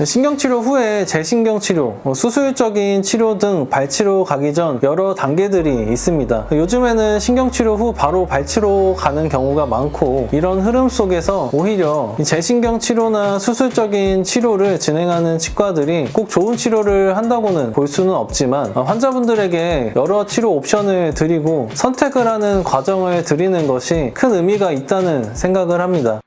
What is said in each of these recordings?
신경치료 후에 재신경치료, 수술적인 치료 등 발치로 가기 전 여러 단계들이 있습니다. 요즘에는 신경치료 후 바로 발치로 가는 경우가 많고, 이런 흐름 속에서 오히려 재신경치료나 수술적인 치료를 진행하는 치과들이 꼭 좋은 치료를 한다고는 볼 수는 없지만, 환자분들에게 여러 치료 옵션을 드리고 선택을 하는 과정을 드리는 것이 큰 의미가 있다는 생각을 합니다.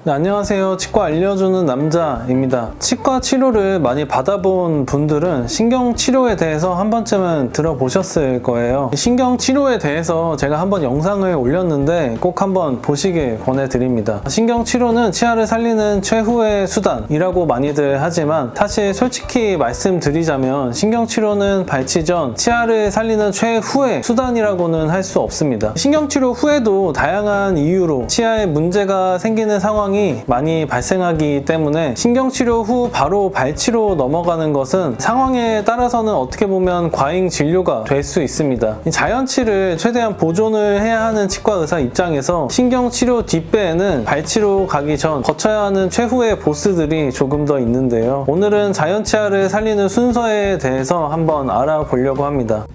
네, 안녕하세요. 치과 알려주는 남자입니다. 치과 치료를 많이 받아본 분들은 신경치료에 대해서 한 번쯤은 들어보셨을 거예요. 신경치료에 대해서 제가 한번 영상을 올렸는데 꼭 한번 보시길 권해드립니다. 신경치료는 치아를 살리는 최후의 수단이라고 많이들 하지만, 사실 솔직히 말씀드리자면 신경치료는 발치 전 치아를 살리는 최후의 수단이라고는 할 수 없습니다. 신경치료 후에도 다양한 이유로 치아에 문제가 생기는 상황이 많이 발생하기 때문에 신경치료 후 바로 발치로 넘어가는 것은 상황에 따라서는 어떻게 보면 과잉 진료가 될 수 있습니다. 자연치를 최대한 보존을 해야 하는 치과 의사 입장에서 신경치료 뒷배에는 발치로 가기 전 거쳐야 하는 최후의 보스들이 조금 더 있는데요. 오늘은 자연치아를 살리는 순서에 대해서 한번 알아보려고 합니다.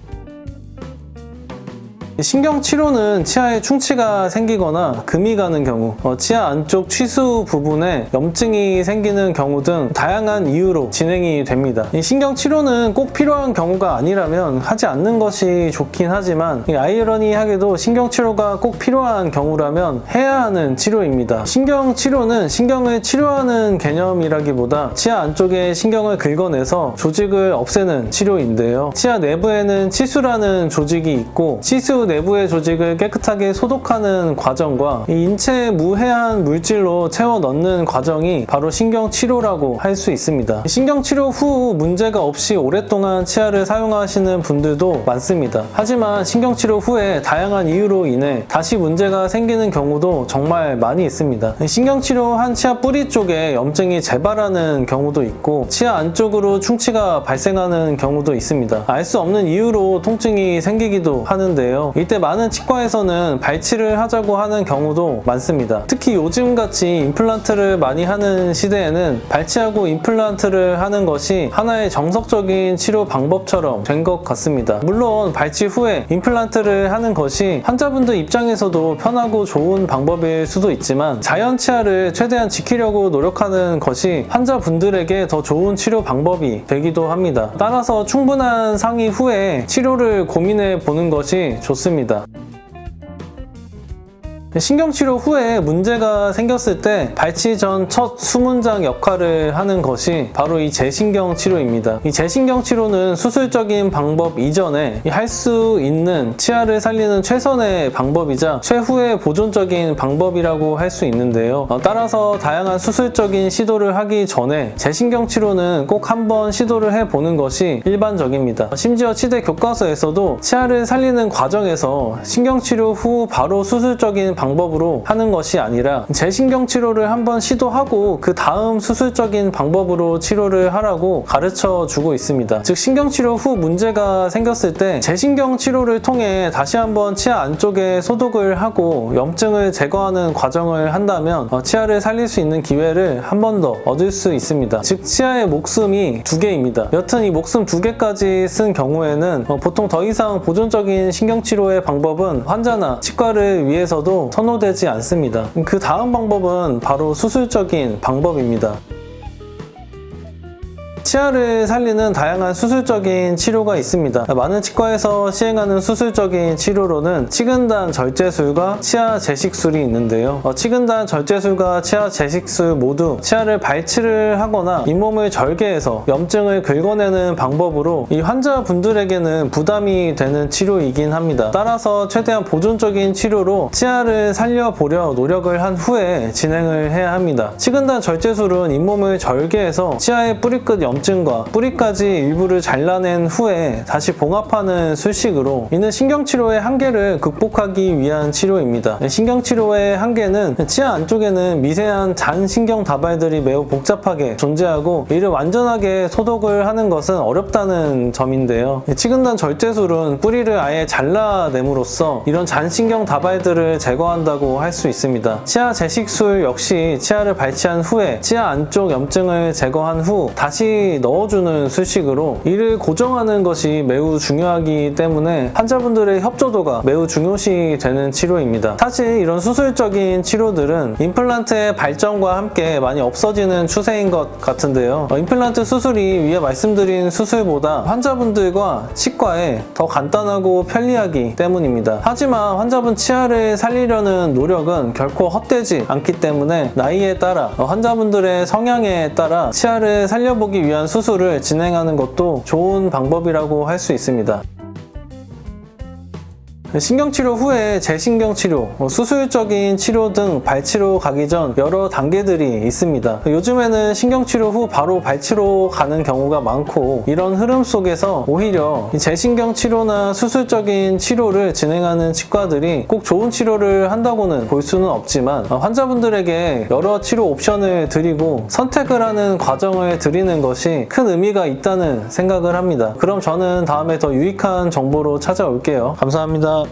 신경치료는 치아에 충치가 생기거나 금이 가는 경우, 치아 안쪽 취수 부분에 염증이 생기는 경우 등 다양한 이유로 진행이 됩니다. 이 신경치료는 꼭 필요한 경우가 아니라면 하지 않는 것이 좋긴 하지만, 아이러니하게도 신경치료가 꼭 필요한 경우라면 해야 하는 치료입니다. 신경치료는 신경을 치료하는 개념이라기보다 치아 안쪽에 신경을 긁어내서 조직을 없애는 치료인데요. 치아 내부에는 치수라는 조직이 있고, 치수 내부의 조직을 깨끗하게 소독하는 과정과 인체에 무해한 물질로 채워 넣는 과정이 바로 신경치료라고 할 수 있습니다. 신경치료 후 문제가 없이 오랫동안 치아를 사용하시는 분들도 많습니다. 하지만 신경치료 후에 다양한 이유로 인해 다시 문제가 생기는 경우도 정말 많이 있습니다. 신경치료 한 치아 뿌리 쪽에 염증이 재발하는 경우도 있고, 치아 안쪽으로 충치가 발생하는 경우도 있습니다. 알 수 없는 이유로 통증이 생기기도 하는데요. 이때 많은 치과에서는 발치를 하자고 하는 경우도 많습니다. 특히 요즘같이 임플란트를 많이 하는 시대에는 발치하고 임플란트를 하는 것이 하나의 정석적인 치료 방법처럼 된 것 같습니다. 물론 발치 후에 임플란트를 하는 것이 환자분들 입장에서도 편하고 좋은 방법일 수도 있지만, 자연치아를 최대한 지키려고 노력하는 것이 환자분들에게 더 좋은 치료 방법이 되기도 합니다. 따라서 충분한 상의 후에 치료를 고민해 보는 것이 좋습니다. 신경치료 후에 문제가 생겼을 때 발치 전 첫 수문장 역할을 하는 것이 바로 이 재신경치료입니다. 이 재신경치료는 수술적인 방법 이전에 할 수 있는 치아를 살리는 최선의 방법이자 최후의 보존적인 방법이라고 할 수 있는데요. 따라서 다양한 수술적인 시도를 하기 전에 재신경치료는 꼭 한번 시도를 해보는 것이 일반적입니다. 심지어 치대 교과서에서도 치아를 살리는 과정에서 신경치료 후 바로 수술적인 방법으로 하는 것이 아니라 재신경치료를 한번 시도하고 그 다음 수술적인 방법으로 치료를 하라고 가르쳐 주고 있습니다. 즉, 신경치료 후 문제가 생겼을 때 재신경치료를 통해 다시 한번 치아 안쪽에 소독을 하고 염증을 제거하는 과정을 한다면 치아를 살릴 수 있는 기회를 한 번 더 얻을 수 있습니다. 즉, 치아의 목숨이 2개입니다. 여튼 이 목숨 2개까지 쓴 경우에는 보통 더 이상 보존적인 신경치료의 방법은 환자나 치과를 위해서도 선호되지 않습니다. 그 다음 방법은 바로 수술적인 방법입니다. 치아를 살리는 다양한 수술적인 치료가 있습니다. 많은 치과에서 시행하는 수술적인 치료로는 치근단 절제술과 치아 제식술이 있는데요. 치근단 절제술과 치아 제식술 모두 치아를 발치를 하거나 잇몸을 절개해서 염증을 긁어내는 방법으로 이 환자분들에게는 부담이 되는 치료이긴 합니다. 따라서 최대한 보존적인 치료로 치아를 살려보려 노력을 한 후에 진행을 해야 합니다. 치근단 절제술은 잇몸을 절개해서 치아의 뿌리끝 염증과 뿌리까지 일부를 잘라낸 후에 다시 봉합하는 술식으로, 이는 신경치료의 한계를 극복하기 위한 치료입니다. 신경치료의 한계는 치아 안쪽에는 미세한 잔신경 다발들이 매우 복잡하게 존재하고 이를 완전하게 소독을 하는 것은 어렵다는 점인데요. 치근단 절제술은 뿌리를 아예 잘라냄으로써 이런 잔신경 다발들을 제거한다고 할 수 있습니다. 치아 재식술 역시 치아를 발치한 후에 치아 안쪽 염증을 제거한 후 다시 넣어주는 술식으로 이를 고정하는 것이 매우 중요하기 때문에 환자분들의 협조도가 매우 중요시 되는 치료입니다. 사실 이런 수술적인 치료들은 임플란트의 발전과 함께 많이 없어지는 추세인 것 같은데요. 임플란트 수술이 위에 말씀드린 수술보다 환자분들과 치과에 더 간단하고 편리하기 때문입니다. 하지만 환자분 치아를 살리려는 노력은 결코 헛되지 않기 때문에 나이에 따라 환자분들의 성향에 따라 치아를 살려보기 위한 수술을 진행하는 것도 좋은 방법이라고 할 수 있습니다. 신경치료 후에 재신경치료, 수술적인 치료 등 발치로 가기 전 여러 단계들이 있습니다. 요즘에는 신경치료 후 바로 발치로 가는 경우가 많고, 이런 흐름 속에서 오히려 재신경치료나 수술적인 치료를 진행하는 치과들이 꼭 좋은 치료를 한다고는 볼 수는 없지만 환자분들에게 여러 치료 옵션을 드리고 선택을 하는 과정을 드리는 것이 큰 의미가 있다는 생각을 합니다. 그럼 저는 다음에 더 유익한 정보로 찾아올게요. 감사합니다.